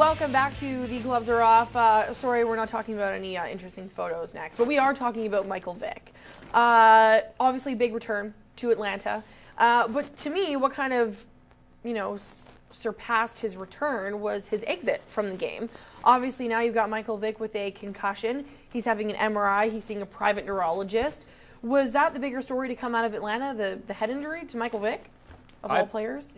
Welcome back to The Gloves Are Off. Sorry, we're not talking about any interesting photos next, but we are talking about Michael Vick. Obviously, big return to Atlanta. But to me, what kind of, surpassed his return was his exit from the game. Obviously, now you've got Michael Vick with a concussion. He's having an MRI. He's seeing a private neurologist. Was that the bigger story to come out of Atlanta, the head injury to Michael Vick, of all players?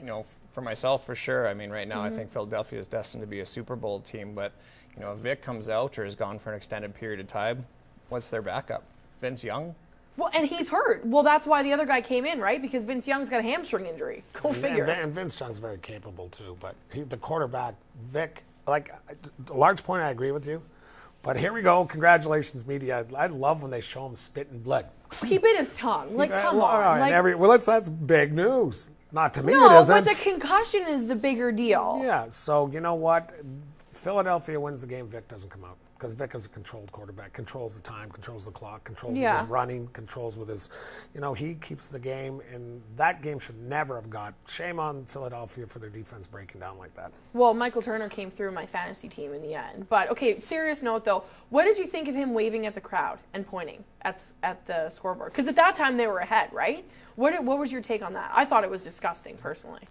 For myself, for sure. I mean, right now, I think Philadelphia is destined to be a Super Bowl team. But, if Vick comes out or is gone for an extended period of time, what's their backup? Vince Young? Well, and he's hurt. Well, that's why the other guy came in, right? Because Vince Young's got a hamstring injury. Go figure. And Vince Young's very capable, too. But the quarterback, Vick, a large point, I agree with you. But here we go. Congratulations, media. I love when they show him spitting blood. He bit his tongue. Come on. That's big news. Not to me, no, it isn't. But the concussion is the bigger deal. Yeah, so you know what? Philadelphia wins the game, Vick doesn't come out. Because Vick is a controlled quarterback, controls the time, controls the clock, controls with his running, controls with his, he keeps the game, and that game should never have got. Shame on Philadelphia for their defense breaking down like that. Well, Michael Turner came through my fantasy team in the end. But, okay, serious note, though, what did you think of him waving at the crowd and pointing at the scoreboard? Because at that time they were ahead, right? What was your take on that? I thought it was disgusting, personally.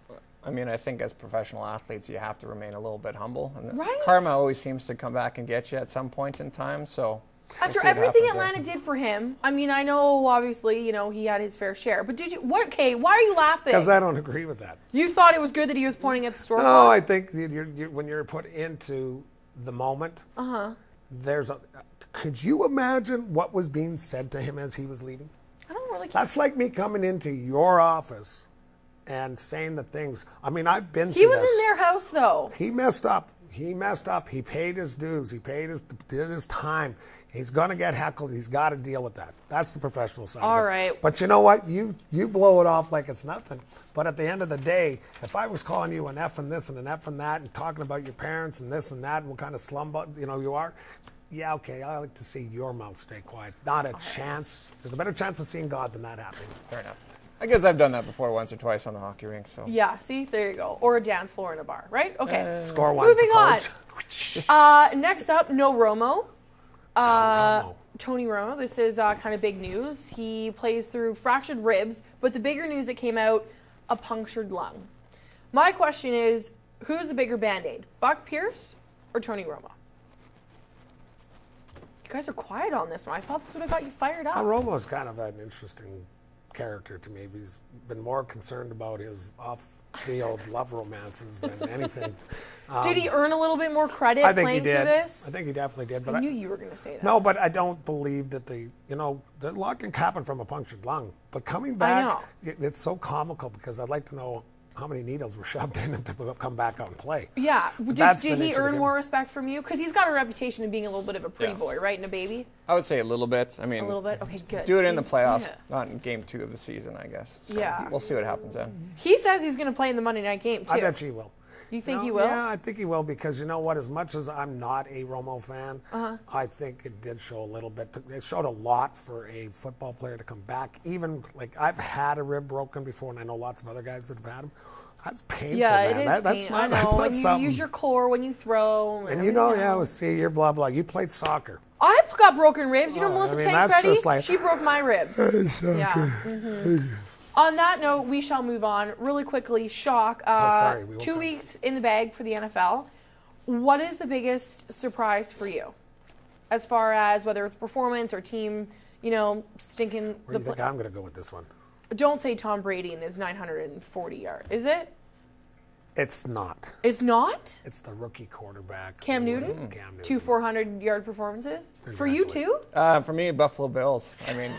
I mean, I think as professional athletes, you have to remain a little bit humble. And right? Karma always seems to come back and get you at some point in time. So after everything Atlanta did for him, I mean, I know obviously, he had his fair share. But why are you laughing? Because I don't agree with that. You thought it was good that he was pointing at the scoreboard? No, I think when you're put into the moment, could you imagine what was being said to him as he was leaving? I don't really. That's like me coming into your office and saying the things. I mean, I've been through this. He was in their house, though. He messed up. He paid his dues. He paid his time. He's going to get heckled. He's got to deal with that. That's the professional side. All right. But you know what? You blow it off like it's nothing. But at the end of the day, if I was calling you an F and this and an F and that and talking about your parents and this and that and what kind of slum you are, yeah, okay, I like to see your mouth stay quiet. Not a chance. There's a better chance of seeing God than that happening. Fair enough. I guess I've done that before once or twice on the hockey rink. So yeah, see, there you go. Or a dance floor in a bar, right? Okay. Score one. Moving on. Next up, no Romo. Tony Romo. This is kind of big news. He plays through fractured ribs, but the bigger news that came out, a punctured lung. My question is, who's the bigger Band-Aid, Buck Pierce or Tony Romo? You guys are quiet on this one. I thought this would have got you fired up. Romo's kind of an interesting character to me. He's been more concerned about his off-field love romances than anything. Did he earn a little bit more credit playing through this? I think he definitely did. But I knew you were going to say that. No, but I don't believe that the lot can happen from a punctured lung. But coming back, it's so comical because I'd like to know how many needles were shoved in him to come back out and play. Yeah. Did he earn more respect from you? Because he's got a reputation of being a little bit of a pretty boy, right? And a baby? I would say a little bit. I mean, a little bit? Okay, good. Do it in the playoffs, not in game 2 of the season, I guess. So yeah. We'll see what happens then. He says he's going to play in the Monday night game, too. I bet he will. You think he will? Yeah, I think he will because you know what? As much as I'm not a Romo fan, I think it did show a little bit. It showed a lot for a football player to come back. Even like I've had a rib broken before, and I know lots of other guys that have had them. That's painful, man. It is painful. I know. That's not when you something. Use your core when you throw. And see, you're blah, blah. You played soccer. I got broken ribs. You know Melissa Tancredi? She broke my ribs. Yeah. Mm-hmm. On that note, we shall move on really quickly. Shock. 2 weeks in the bag for the NFL. What is the biggest surprise for you? As far as whether it's performance or team, stinking. Where do you think I'm going to go with this one? Don't say Tom Brady and his 940 yards. Is it? It's not. It's not? It's the rookie quarterback. Cam Newton? 2 400-yard performances? For you, too? For me, Buffalo Bills. I mean,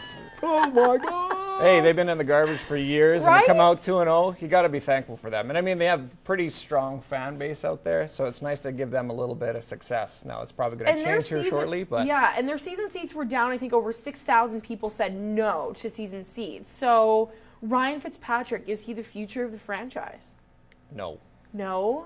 oh, my God. Hey, they've been in the garbage for years, and to come out 2-0, you got to be thankful for them. And, I mean, they have a pretty strong fan base out there, so it's nice to give them a little bit of success. Now, it's probably going to change here shortly. But yeah, and their season seats were down. I think over 6,000 people said no to season seats. So, Ryan Fitzpatrick, is he the future of the franchise? No. No?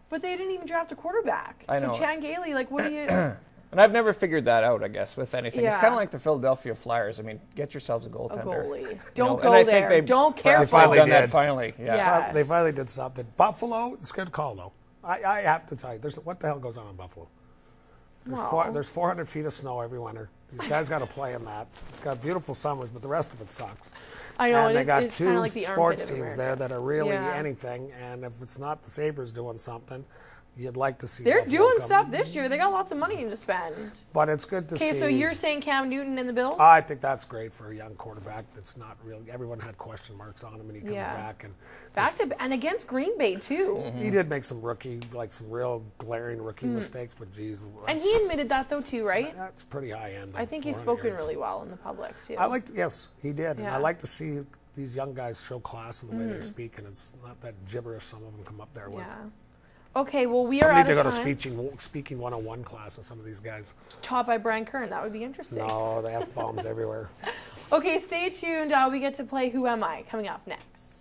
But they didn't even draft a quarterback. I know. So Chan Gailey, what do you... And I've never figured that out, I guess, with anything. Yeah. It's kind of like the Philadelphia Flyers. I mean, get yourselves a goaltender. A goalie. Don't go there. Don't care for it. They've done that finally. Yeah. Yes. They finally did something. Buffalo, it's a good call, though. I have to tell you, what the hell goes on in Buffalo? There's 400 feet of snow every winter. These guys got to play in that. It's got beautiful summers, but the rest of it sucks. I know. And they got it's two like the sports teams there that are really anything. And if it's not the Sabres doing something, you'd like to see. They're doing stuff this year. They got lots of money to spend. But it's good to see. Okay, so you're saying Cam Newton and the Bills? I think that's great for a young quarterback. That's not really. Everyone had question marks on him, and he comes back and against Green Bay too. Mm-hmm. He did make some real glaring rookie mistakes, but geez. And he admitted that though too, right? That's pretty high end. I think he's spoken really well in the public too. Yes, he did, and I like to see these young guys show class in the way they speak, and it's not that gibberish some of them come up there with. Yeah. Okay, well, we are out of time. Somebody need to go to speaking 101 class with some of these guys. Taught by Brian Kern. That would be interesting. No, the F-bombs everywhere. Okay, stay tuned. We get to play Who Am I coming up next.